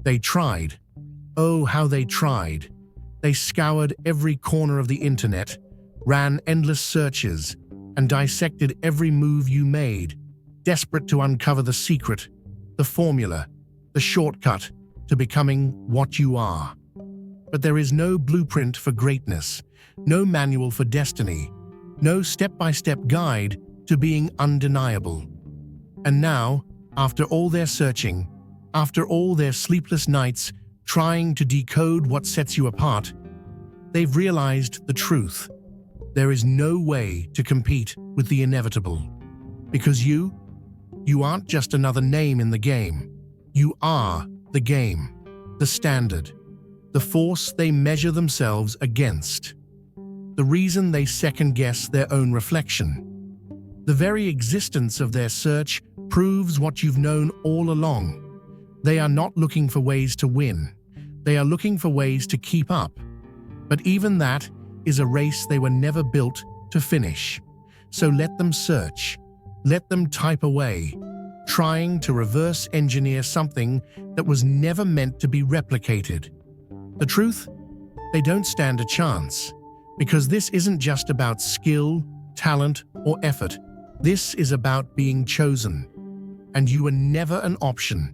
They tried. Oh, how they tried. They scoured every corner of the internet, ran endless searches, and dissected every move you made, desperate to uncover the secret, the formula, the shortcut to becoming what you are. But there is no blueprint for greatness, no manual for destiny, no step-by-step guide to being undeniable. And now, after all their searching, after all their sleepless nights trying to decode what sets you apart, they've realized the truth. There is no way to compete with the inevitable. Because you aren't just another name in the game. You are the game, the standard, the force they measure themselves against, the reason they second-guess their own reflection. The very existence of their search proves what you've known all along. They are not looking for ways to win. They are looking for ways to keep up. But even that is a race they were never built to finish. So let them search. Let them type away, trying to reverse engineer something that was never meant to be replicated. The truth? They don't stand a chance. Because this isn't just about skill, talent, or effort. This is about being chosen. And you were never an option.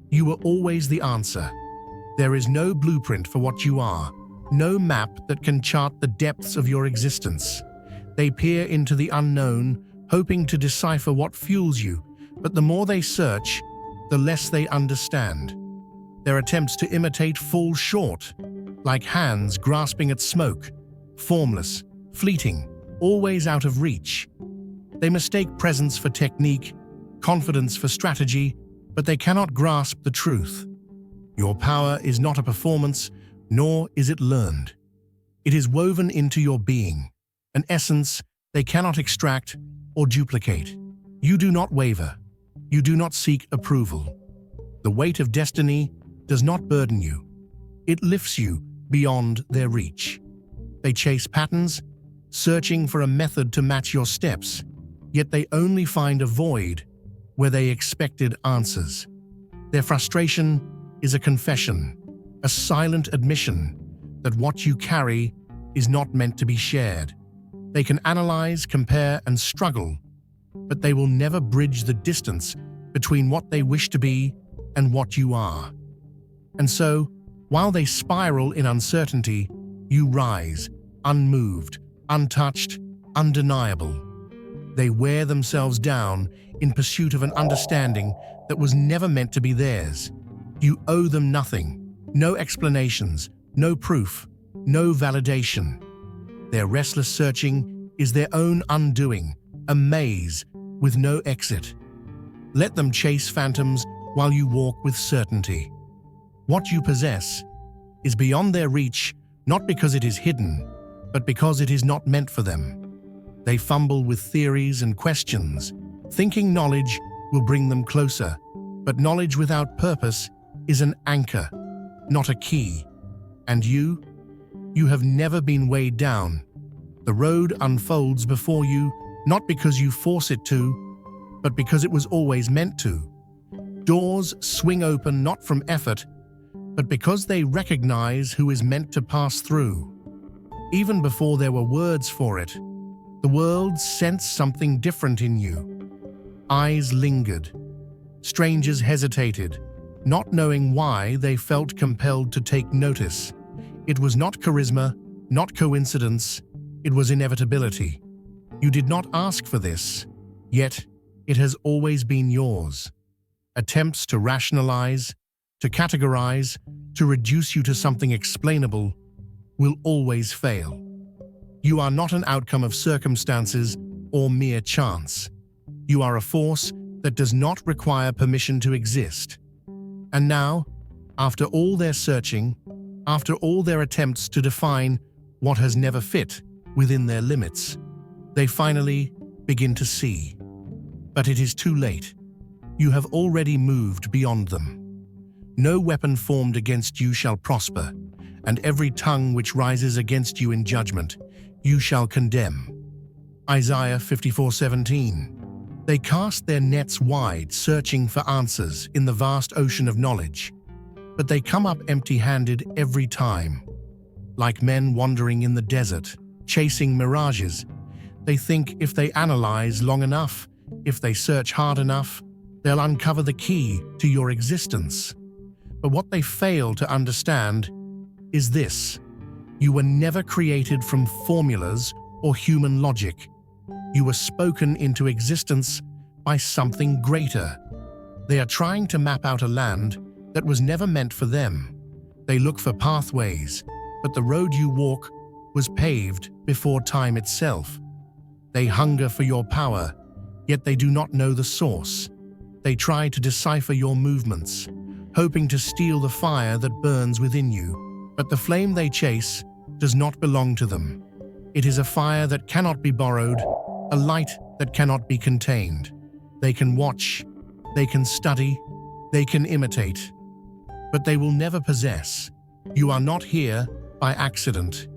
You were always the answer. There is no blueprint for what you are, no map that can chart the depths of your existence. They peer into the unknown, hoping to decipher what fuels you, but the more they search, the less they understand. Their attempts to imitate fall short, like hands grasping at smoke, formless, fleeting, always out of reach. They mistake presence for technique, confidence for strategy, but they cannot grasp the truth. Your power is not a performance, nor is it learned. It is woven into your being, an essence they cannot extract or duplicate. You do not waver. You do not seek approval. The weight of destiny does not burden you. It lifts you beyond their reach. They chase patterns, searching for a method to match your steps, yet they only find a void where they expected answers. Their frustration is a confession, a silent admission that what you carry is not meant to be shared. They can analyze, compare, and struggle, but they will never bridge the distance between what they wish to be and what you are. And so, while they spiral in uncertainty, you rise, unmoved, untouched, undeniable. They wear themselves down in pursuit of an understanding that was never meant to be theirs. You owe them nothing, no explanations, no proof, no validation. Their restless searching is their own undoing, a maze with no exit. Let them chase phantoms while you walk with certainty. What you possess is beyond their reach, not because it is hidden, but because it is not meant for them. They fumble with theories and questions, thinking knowledge will bring them closer, but knowledge without purpose is an anchor, not a key. And you have never been weighed down. The road unfolds before you, not because you force it to, but because it was always meant to. Doors swing open not from effort, but because they recognize who is meant to pass through. Even before there were words for it, the world sensed something different in you. Eyes lingered. Strangers hesitated, not knowing why they felt compelled to take notice. It was not charisma, not coincidence, it was inevitability. You did not ask for this, yet it has always been yours. Attempts to rationalize, to categorize, to reduce you to something explainable will always fail. You are not an outcome of circumstances or mere chance. You are a force that does not require permission to exist. And now, after all their searching, after all their attempts to define what has never fit within their limits, they finally begin to see. But it is too late. You have already moved beyond them. No weapon formed against you shall prosper, and every tongue which rises against you in judgment, you shall condemn. Isaiah 54:17. They cast their nets wide, searching for answers in the vast ocean of knowledge. But they come up empty-handed every time. Like men wandering in the desert, chasing mirages. They think if they analyze long enough, if they search hard enough, they'll uncover the key to your existence. But what they fail to understand is this: you were never created from formulas or human logic. You were spoken into existence by something greater. They are trying to map out a land that was never meant for them. They look for pathways, but the road you walk was paved before time itself. They hunger for your power, yet they do not know the source. They try to decipher your movements, hoping to steal the fire that burns within you. But the flame they chase does not belong to them. It is a fire that cannot be borrowed, a light that cannot be contained. They can watch, they can study, they can imitate, but they will never possess. You are not here by accident.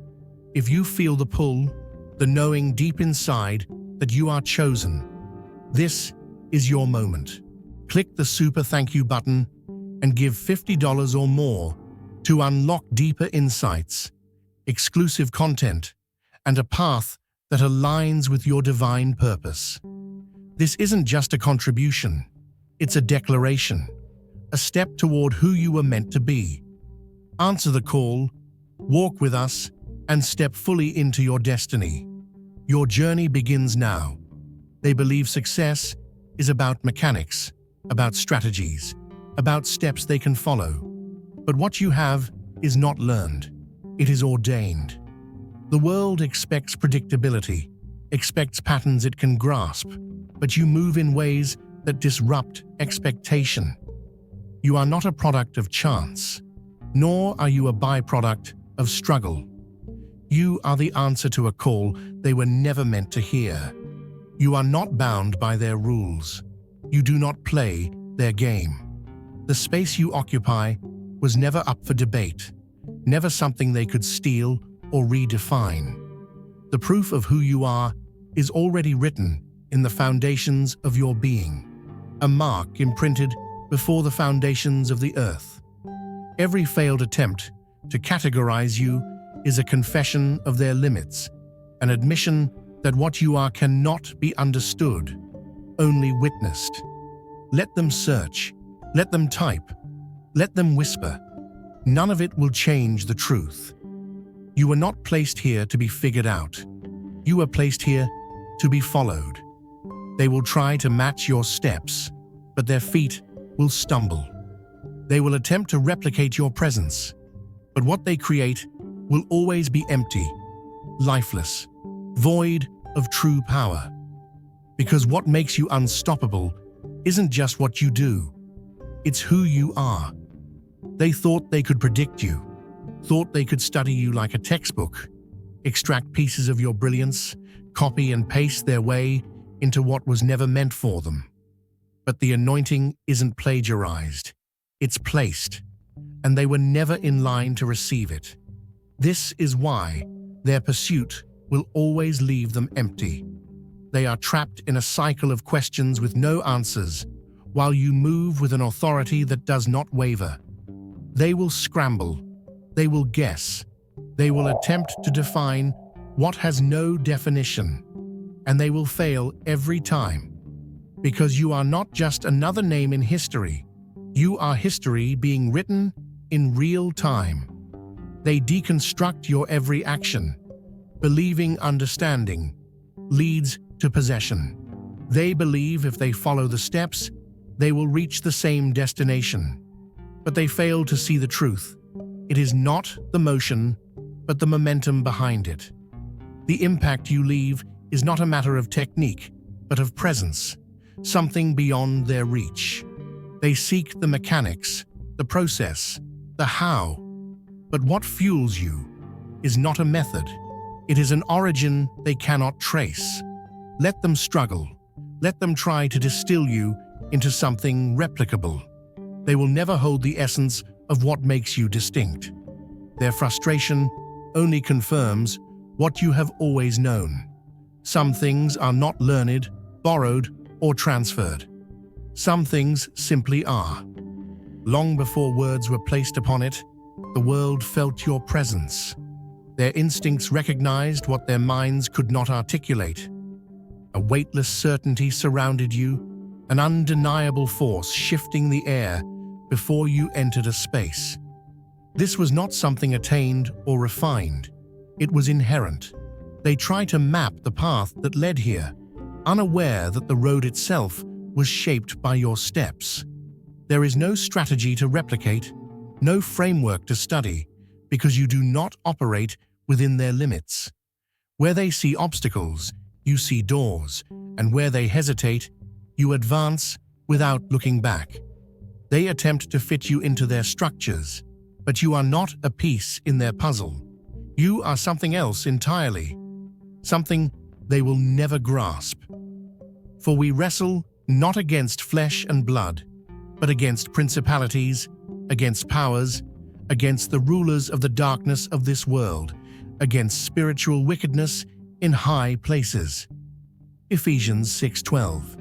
If you feel the pull, the knowing deep inside that you are chosen, this is your moment. Click the super thank you button and give $50 or more to unlock deeper insights, exclusive content, and a path that aligns with your divine purpose. This isn't just a contribution, it's a declaration, a step toward who you were meant to be. Answer the call, walk with us, and step fully into your destiny. Your journey begins now. They believe success is about mechanics, about strategies, about steps they can follow. But what you have is not learned, it is ordained. The world expects predictability, expects patterns it can grasp, but you move in ways that disrupt expectation. You are not a product of chance, nor are you a byproduct of struggle. You are the answer to a call they were never meant to hear. You are not bound by their rules. You do not play their game. The space you occupy was never up for debate, never something they could steal or redefine. The proof of who you are is already written in the foundations of your being, a mark imprinted before the foundations of the earth. Every failed attempt to categorize you is a confession of their limits, an admission that what you are cannot be understood, only witnessed. Let them search, let them type, let them whisper. None of it will change the truth. You were not placed here to be figured out. You were placed here to be followed. They will try to match your steps, but their feet will stumble. They will attempt to replicate your presence, but what they create will always be empty, lifeless, void of true power. Because what makes you unstoppable isn't just what you do, it's who you are. They thought they could predict you, thought they could study you like a textbook, extract pieces of your brilliance, copy and paste their way into what was never meant for them. But the anointing isn't plagiarized, it's placed, and they were never in line to receive it. This is why their pursuit will always leave them empty. They are trapped in a cycle of questions with no answers, while you move with an authority that does not waver. They will scramble, they will guess, they will attempt to define what has no definition, and they will fail every time. Because you are not just another name in history, you are history being written in real time. They deconstruct your every action, believing understanding leads to possession. They believe if they follow the steps, they will reach the same destination. But they fail to see the truth. It is not the motion, but the momentum behind it. The impact you leave is not a matter of technique, but of presence, something beyond their reach. They seek the mechanics, the process, the how. But what fuels you is not a method. It is an origin they cannot trace. Let them struggle. Let them try to distill you into something replicable. They will never hold the essence of what makes you distinct. Their frustration only confirms what you have always known. Some things are not learned, borrowed, or transferred. Some things simply are. Long before words were placed upon it, the world felt your presence. Their instincts recognized what their minds could not articulate. A weightless certainty surrounded you, an undeniable force shifting the air before you entered a space. This was not something attained or refined. It was inherent. They tried to map the path that led here, unaware that the road itself was shaped by your steps. There is no strategy to replicate, no framework to study, because you do not operate within their limits. Where they see obstacles, you see doors, and where they hesitate, you advance without looking back. They attempt to fit you into their structures, but you are not a piece in their puzzle. You are something else entirely, something they will never grasp. For we wrestle not against flesh and blood, but against principalities, against powers, against the rulers of the darkness of this world, against spiritual wickedness in high places. Ephesians 6:12.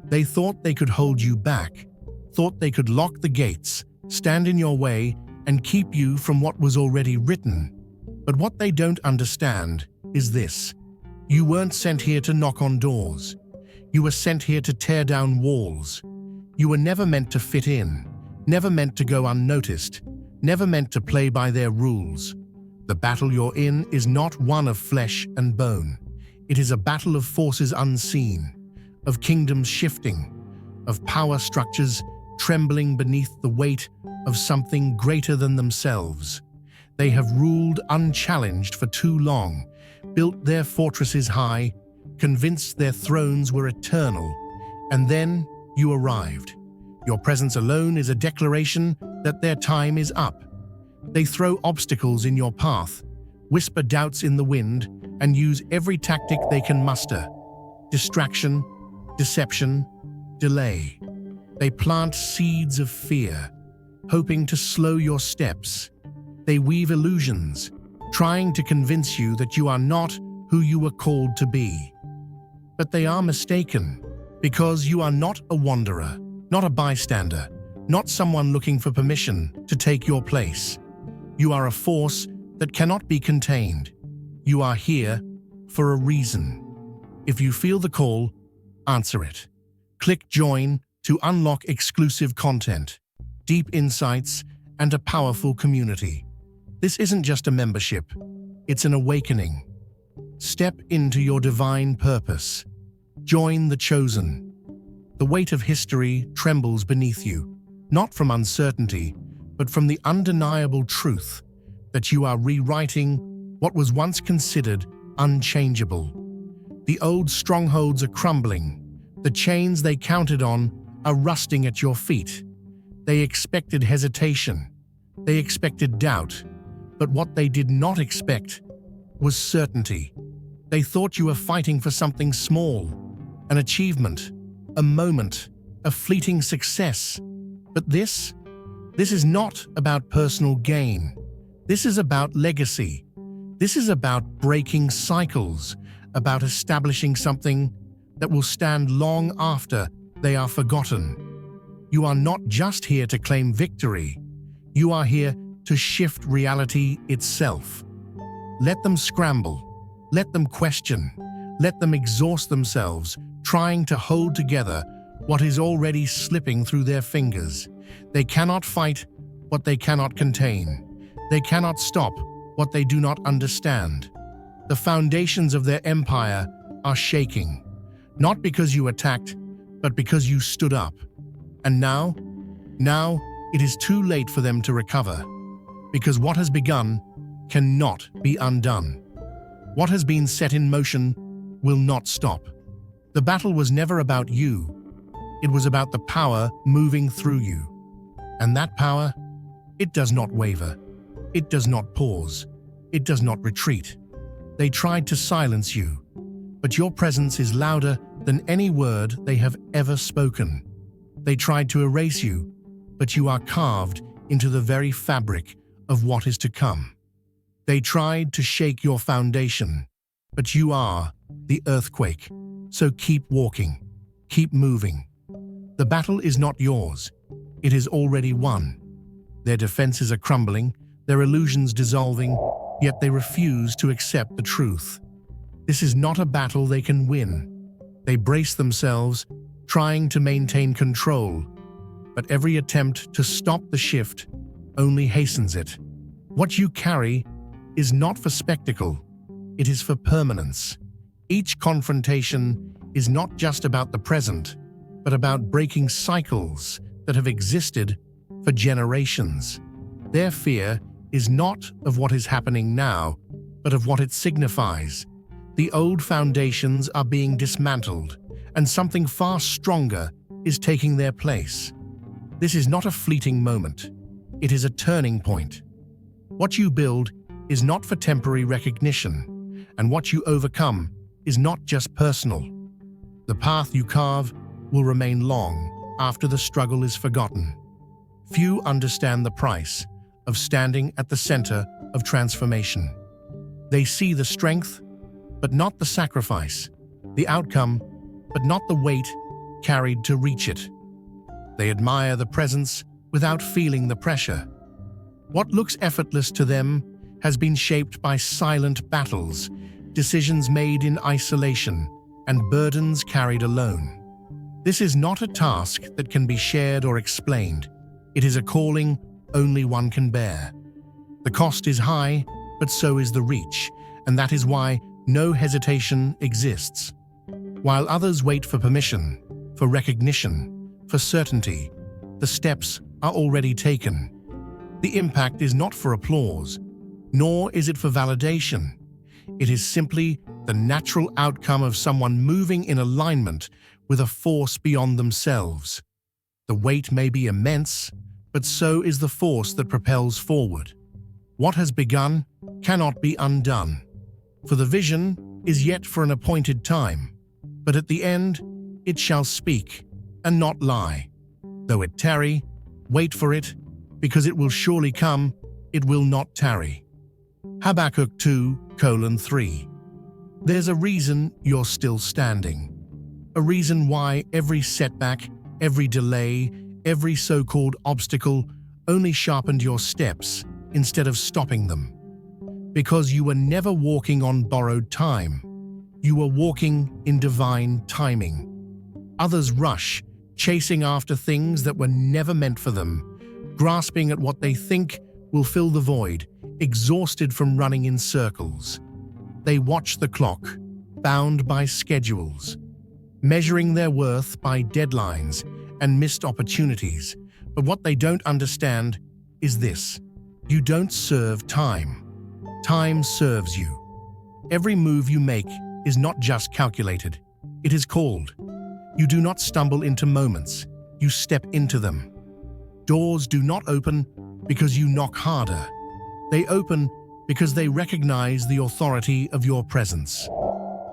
They thought they could hold you back, thought they could lock the gates, stand in your way, and keep you from what was already written. But what they don't understand is this: you weren't sent here to knock on doors. You were sent here to tear down walls. You were never meant to fit in, never meant to go unnoticed, never meant to play by their rules. The battle you're in is not one of flesh and bone. It is a battle of forces unseen, of kingdoms shifting, of power structures trembling beneath the weight of something greater than themselves. They have ruled unchallenged for too long, built their fortresses high, convinced their thrones were eternal, and then you arrived. Your presence alone is a declaration that their time is up. They throw obstacles in your path, whisper doubts in the wind, and use every tactic they can muster: distraction, deception, delay. They plant seeds of fear, hoping to slow your steps. They weave illusions, trying to convince you that you are not who you were called to be. But they are mistaken, because you are not a wanderer, not a bystander, not someone looking for permission to take your place. You are a force that cannot be contained. You are here for a reason. If you feel the call, answer it. Click join to unlock exclusive content, deep insights, and a powerful community. This isn't just a membership, it's an awakening. Step into your divine purpose. Join the chosen. The weight of history trembles beneath you, not from uncertainty, but from the undeniable truth that you are rewriting what was once considered unchangeable. The old strongholds are crumbling. The chains they counted on are rusting at your feet. They expected hesitation. They expected doubt. But what they did not expect was certainty. They thought you were fighting for something small, an achievement, a moment, a fleeting success. But this is not about personal gain. This is about legacy. This is about breaking cycles, about establishing something that will stand long after they are forgotten. You are not just here to claim victory. You are here to shift reality itself. Let them scramble. Let them question. Let them exhaust themselves, trying to hold together what is already slipping through their fingers. They cannot fight what they cannot contain. They cannot stop what they do not understand. The foundations of their empire are shaking, not because you attacked, but because you stood up. And now it is too late for them to recover, because what has begun cannot be undone. What has been set in motion will not stop. The battle was never about you. It was about the power moving through you. And that power, it does not waver. It does not pause. It does not retreat. They tried to silence you, but your presence is louder than any word they have ever spoken. They tried to erase you, but you are carved into the very fabric of what is to come. They tried to shake your foundation, but you are the earthquake. So keep walking, keep moving. The battle is not yours. It is already won. Their defenses are crumbling, their illusions dissolving, yet they refuse to accept the truth. This is not a battle they can win. They brace themselves, trying to maintain control, but every attempt to stop the shift only hastens it. What you carry is not for spectacle, it is for permanence. Each confrontation is not just about the present, but about breaking cycles that have existed for generations. Their fear is not of what is happening now, but of what it signifies. The old foundations are being dismantled, and something far stronger is taking their place. This is not a fleeting moment. It is a turning point. What you build is not for temporary recognition, and what you overcome is not just personal. The path you carve will remain long after the struggle is forgotten. Few understand the price of standing at the center of transformation. They see the strength, but not the sacrifice, the outcome, but not the weight carried to reach it. They admire the presence without feeling the pressure. What looks effortless to them has been shaped by silent battles, decisions made in isolation, and burdens carried alone. This is not a task that can be shared or explained. It is a calling only one can bear. The cost is high, but so is the reach, and that is why no hesitation exists. While others wait for permission, for recognition, for certainty, the steps are already taken. The impact is not for applause, nor is it for validation. It is simply the natural outcome of someone moving in alignment with a force beyond themselves. The weight may be immense, but so is the force that propels forward. What has begun cannot be undone. For the vision is yet for an appointed time, but at the end it shall speak and not lie. Though it tarry, wait for it, because it will surely come, it will not tarry. Habakkuk 2:3. There's a reason you're still standing. A reason why every setback, every delay, every so-called obstacle only sharpened your steps instead of stopping them. Because you were never walking on borrowed time. You were walking in divine timing. Others rush, chasing after things that were never meant for them, grasping at what they think will fill the void, exhausted from running in circles. They watch the clock, bound by schedules, measuring their worth by deadlines and missed opportunities. But what they don't understand is this: you don't serve time. Time serves you. Every move you make is not just calculated, it is called. You do not stumble into moments, you step into them. Doors do not open because you knock harder. They open because they recognize the authority of your presence.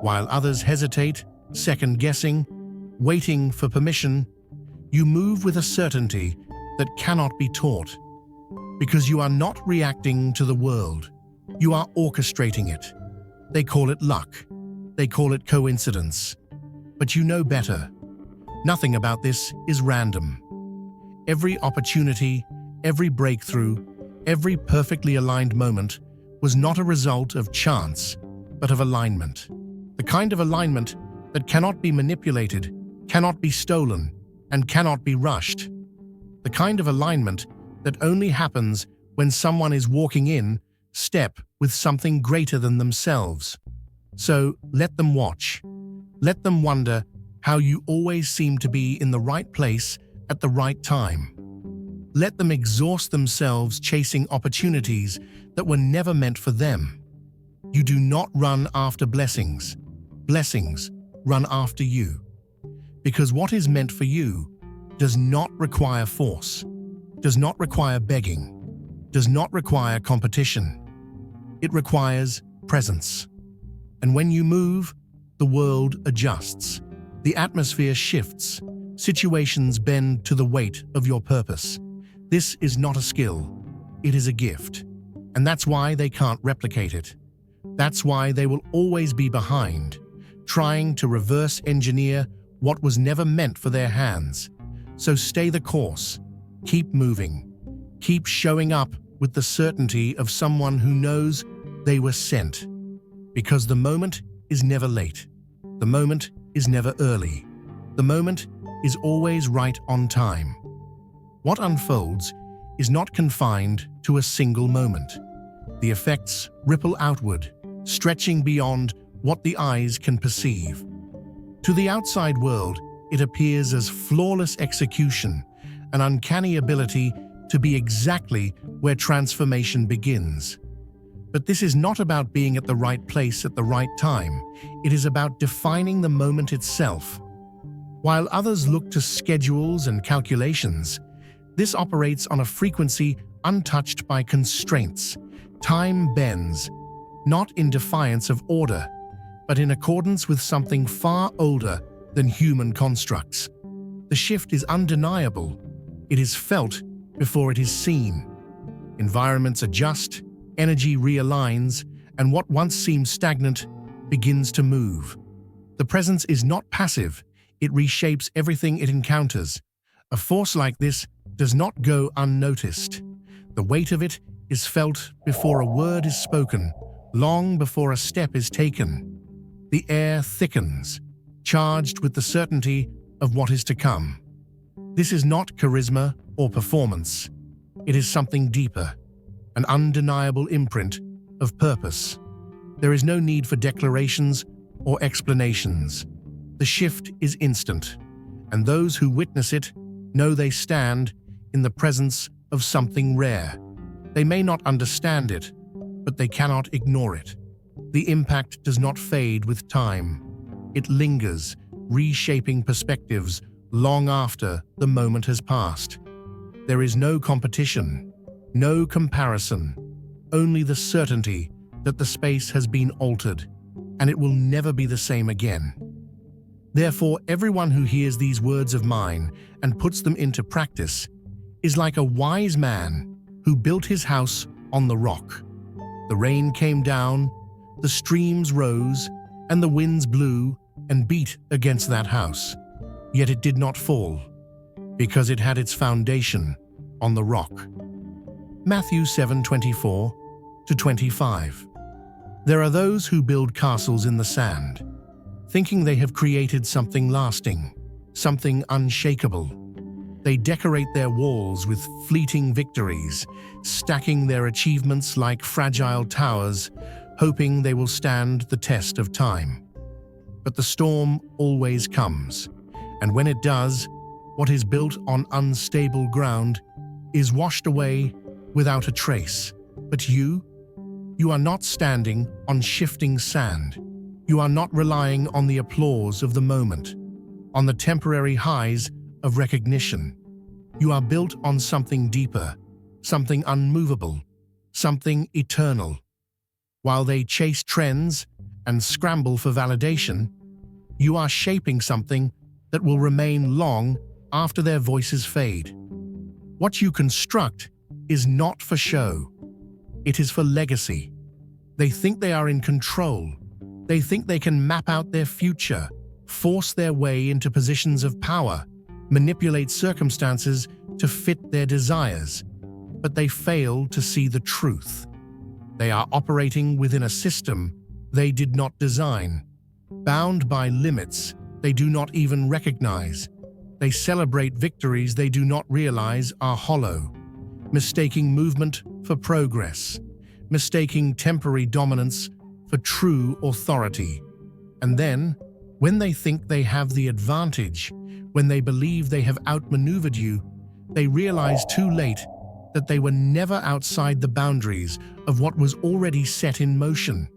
While others hesitate, second-guessing, waiting for permission, you move with a certainty that cannot be taught. Because you are not reacting to the world, you are orchestrating it. They call it luck. They call it coincidence. But you know better. Nothing about this is random. Every opportunity, every breakthrough, every perfectly aligned moment was not a result of chance, but of alignment. The kind of alignment that cannot be manipulated, cannot be stolen, and cannot be rushed. The kind of alignment that only happens when someone is walking in step with something greater than themselves. So let them watch. Let them wonder how you always seem to be in the right place at the right time. Let them exhaust themselves chasing opportunities that were never meant for them. You do not run after blessings. Blessings run after you. Because what is meant for you does not require force, does not require begging, does not require competition. It requires presence. And when you move, the world adjusts. The atmosphere shifts. Situations bend to the weight of your purpose. This is not a skill. It is a gift. And that's why they can't replicate it. That's why they will always be behind, trying to reverse engineer what was never meant for their hands. So stay the course. Keep moving. Keep showing up with the certainty of someone who knows they were sent. Because the moment is never late. The moment is never early. The moment is always right on time. What unfolds is not confined to a single moment. The effects ripple outward, stretching beyond what the eyes can perceive. To the outside world, it appears as flawless execution, an uncanny ability to be exactly where transformation begins. But this is not about being at the right place at the right time. It is about defining the moment itself. While others look to schedules and calculations, this operates on a frequency untouched by constraints. Time bends, not in defiance of order, but in accordance with something far older than human constructs. The shift is undeniable. It is felt before it is seen. Environments adjust, energy realigns, and what once seemed stagnant begins to move. The presence is not passive. It reshapes everything it encounters. A force like this does not go unnoticed. The weight of it is felt before a word is spoken, long before a step is taken. The air thickens, charged with the certainty of what is to come. This is not charisma or performance. It is something deeper, an undeniable imprint of purpose. There is no need for declarations or explanations. The shift is instant, and those who witness it know they stand in the presence of something rare. They may not understand it, but they cannot ignore it. The impact does not fade with time. It lingers, reshaping perspectives long after the moment has passed. There is no competition, no comparison, only the certainty that the space has been altered, and it will never be the same again. Therefore, everyone who hears these words of mine and puts them into practice is like a wise man who built his house on the rock. The rain came down, the streams rose, and the winds blew and beat against that house. Yet it did not fall, because it had its foundation on the rock. Matthew 7:24-25. There are those who build castles in the sand, thinking they have created something lasting, something unshakable. They decorate their walls with fleeting victories, stacking their achievements like fragile towers, hoping they will stand the test of time. But the storm always comes, and when it does, what is built on unstable ground is washed away without a trace. But you are not standing on shifting sand. You are not relying on the applause of the moment, on the temporary highs of recognition. You are built on something deeper, something unmovable, something eternal. While they chase trends and scramble for validation, you are shaping something that will remain long after their voices fade. What you construct is not for show. It is for legacy. They think they are in control. They think they can map out their future, force their way into positions of power, manipulate circumstances to fit their desires. But they fail to see the truth. They are operating within a system they did not design, bound by limits they do not even recognize. They celebrate victories they do not realize are hollow, mistaking movement for progress, mistaking temporary dominance for true authority. And then, when they think they have the advantage, when they believe they have outmaneuvered you, they realize too late that they were never outside the boundaries of what was already set in motion.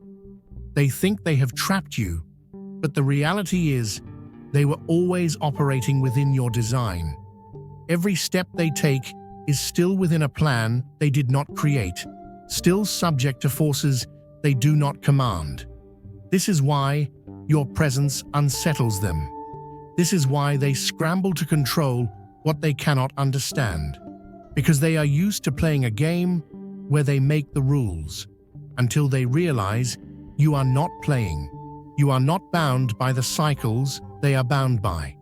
They think they have trapped you, but the reality is they were always operating within your design. Every step they take is still within a plan they did not create, still subject to forces they do not command. This is why your presence unsettles them. This is why they scramble to control what they cannot understand. Because they are used to playing a game where they make the rules, until they realize you are not playing. You are not bound by the cycles they are bound by.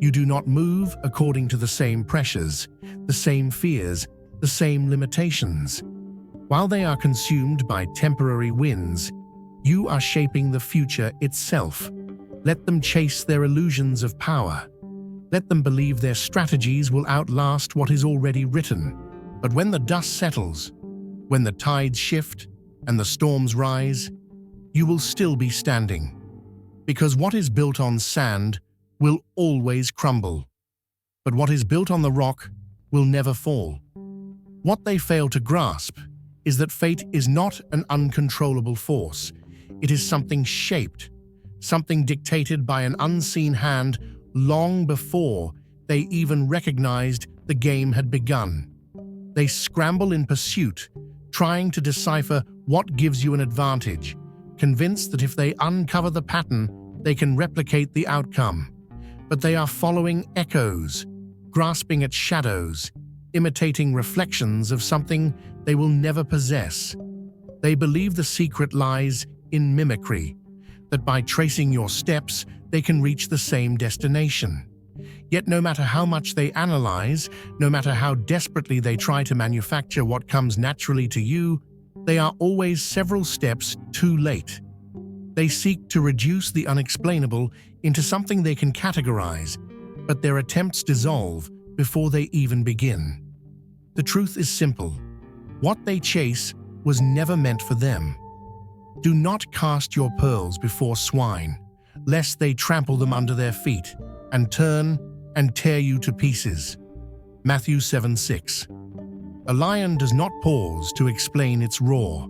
You do not move according to the same pressures, the same fears, the same limitations. While they are consumed by temporary winds, you are shaping the future itself. Let them chase their illusions of power. Let them believe their strategies will outlast what is already written. But when the dust settles, when the tides shift and the storms rise, you will still be standing. Because what is built on sand will always crumble. But what is built on the rock will never fall. What they fail to grasp is that fate is not an uncontrollable force. It is something shaped, something dictated by an unseen hand long before they even recognized the game had begun. They scramble in pursuit, trying to decipher what gives you an advantage, convinced that if they uncover the pattern, they can replicate the outcome. But they are following echoes, grasping at shadows, imitating reflections of something they will never possess. They believe the secret lies in mimicry, that by tracing your steps, they can reach the same destination. Yet no matter how much they analyze, no matter how desperately they try to manufacture what comes naturally to you, they are always several steps too late. They seek to reduce the unexplainable into something they can categorize, but their attempts dissolve before they even begin. The truth is simple. What they chase was never meant for them. Do not cast your pearls before swine, lest they trample them under their feet and turn and tear you to pieces. Matthew 7:6. A lion does not pause to explain its roar.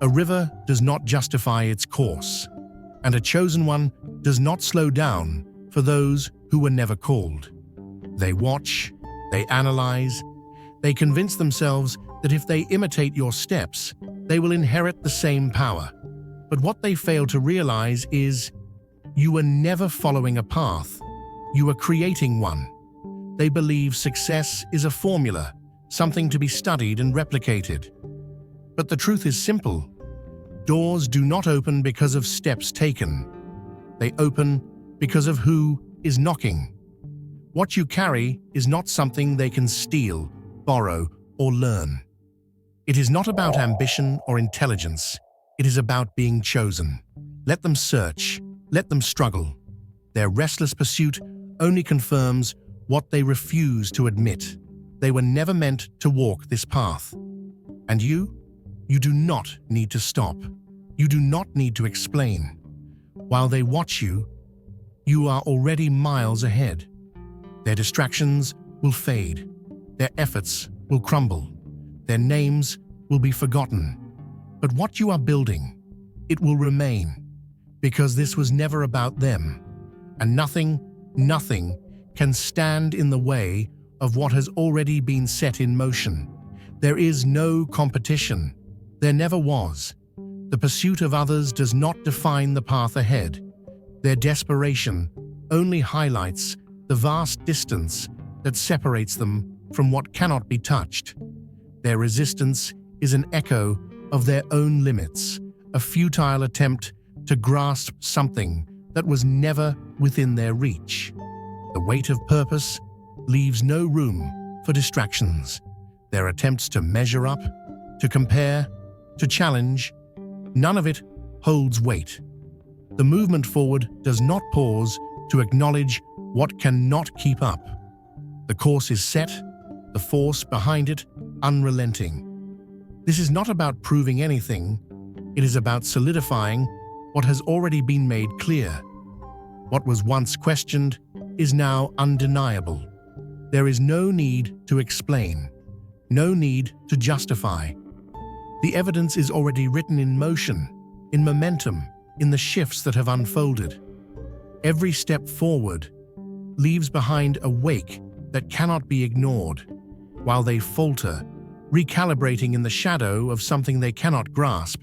A river does not justify its course. And a chosen one does not slow down for those who were never called. They watch, they analyze, they convince themselves that if they imitate your steps, they will inherit the same power. But what they fail to realize is, you were never following a path, you were creating one. They believe success is a formula, something to be studied and replicated. But the truth is simple. Doors do not open because of steps taken. They open because of who is knocking. What you carry is not something they can steal, borrow, or learn. It is not about ambition or intelligence. It is about being chosen. Let them search. Let them struggle. Their restless pursuit only confirms what they refuse to admit. They were never meant to walk this path. And you do not need to stop. You do not need to explain. While they watch you, you are already miles ahead. Their distractions will fade. Their efforts will crumble. Their names will be forgotten. But what you are building, it will remain, because this was never about them. And nothing can stand in the way of what has already been set in motion. There is no competition. There never was. The pursuit of others does not define the path ahead. Their desperation only highlights the vast distance that separates them from what cannot be touched. Their resistance is an echo of their own limits, a futile attempt to grasp something that was never within their reach. The weight of purpose leaves no room for distractions. Their attempts to measure up, to compare, to challenge, none of it holds weight. The movement forward does not pause to acknowledge what cannot keep up. The course is set, the force behind it unrelenting. This is not about proving anything, it is about solidifying what has already been made clear. What was once questioned is now undeniable. There is no need to explain, no need to justify. The evidence is already written in motion, in momentum, in the shifts that have unfolded. Every step forward leaves behind a wake that cannot be ignored, while they falter, recalibrating in the shadow of something they cannot grasp.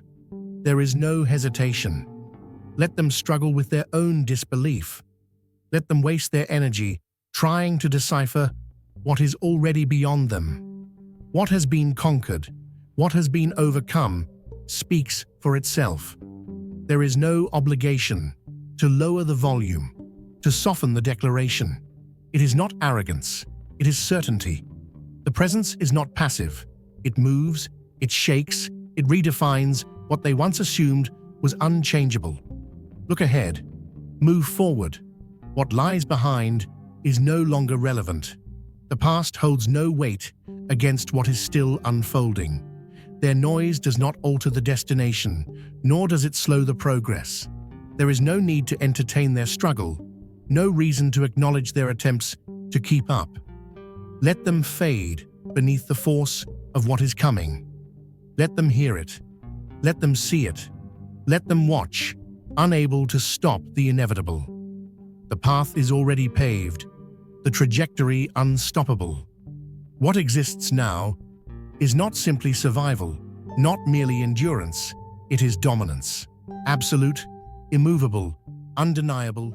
There is no hesitation. Let them struggle with their own disbelief. Let them waste their energy trying to decipher what is already beyond them. What has been conquered, what has been overcome, speaks for itself. There is no obligation to lower the volume, to soften the declaration. It is not arrogance, it is certainty. The presence is not passive. It moves, it shakes, it redefines what they once assumed was unchangeable. Look ahead. Move forward. What lies behind is no longer relevant. The past holds no weight against what is still unfolding. Their noise does not alter the destination, nor does it slow the progress. There is no need to entertain their struggle, no reason to acknowledge their attempts to keep up. Let them fade beneath the force of what is coming. Let them hear it. Let them see it. Let them watch, unable to stop the inevitable. The path is already paved, the trajectory unstoppable. What exists now is not simply survival, not merely endurance, it is dominance. Absolute, immovable, undeniable,